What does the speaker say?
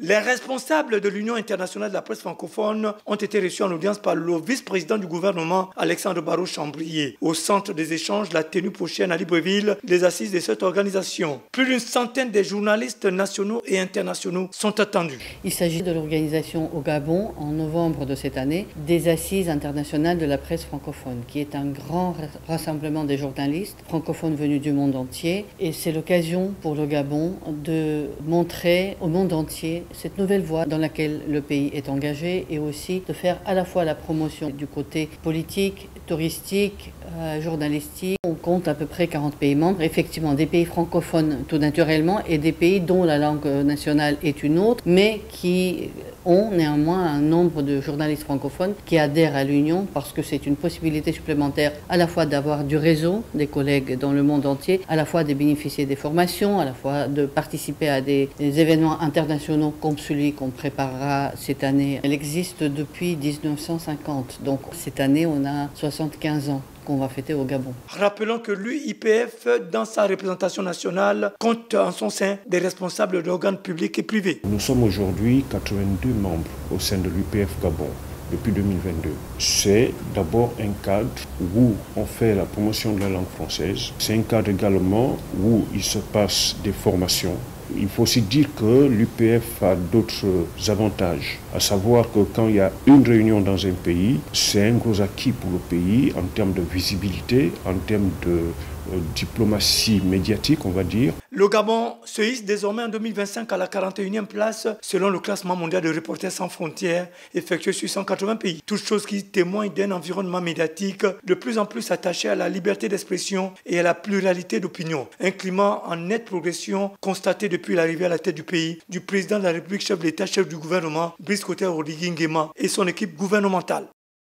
Les responsables de l'Union internationale de la presse francophone ont été reçus en audience par le vice-président du gouvernement, Alexandre Barrot-Chambrier. Au centre des échanges, la tenue prochaine à Libreville, des assises de cette organisation. Plus d'une centaine de journalistes nationaux et internationaux sont attendus. Il s'agit de l'organisation au Gabon, en novembre de cette année, des assises internationales de la presse francophone, qui est un grand rassemblement des journalistes francophones venus du monde entier. Et c'est l'occasion pour le Gabon de montrer au monde entier cette nouvelle voie dans laquelle le pays est engagé et aussi de faire à la fois la promotion du côté politique, touristique, journalistique. On compte à peu près 40 pays membres, effectivement des pays francophones tout naturellement et des pays dont la langue nationale est une autre, mais qui ont néanmoins un nombre de journalistes francophones qui adhèrent à l'Union parce que c'est une possibilité supplémentaire à la fois d'avoir du réseau, des collègues dans le monde entier, à la fois de bénéficier des formations, à la fois de participer à des événements internationaux comme celui qu'on préparera cette année. Elle existe depuis 1950, donc cette année on a 75 ans qu'on va fêter au Gabon. Rappelons que l'UIPF, dans sa représentation nationale, compte en son sein des responsables d'organes publics et privés. Nous sommes aujourd'hui 82 membres au sein de l'UIPF Gabon depuis 2022. C'est d'abord un cadre où on fait la promotion de la langue française. C'est un cadre également où il se passe des formations. Il faut aussi dire que l'UPF a d'autres avantages, à savoir que quand il y a une réunion dans un pays, c'est un gros acquis pour le pays en termes de visibilité, en termes de diplomatie médiatique, on va dire. Le Gabon se hisse désormais en 2025 à la 41e place selon le classement mondial de Reporters sans frontières effectué sur 180 pays. Toute chose qui témoigne d'un environnement médiatique de plus en plus attaché à la liberté d'expression et à la pluralité d'opinion. Un climat en nette progression constaté depuis l'arrivée à la tête du pays du président de la République, chef de l'État, chef du gouvernement, Brice Clotaire Oligui Nguema et son équipe gouvernementale.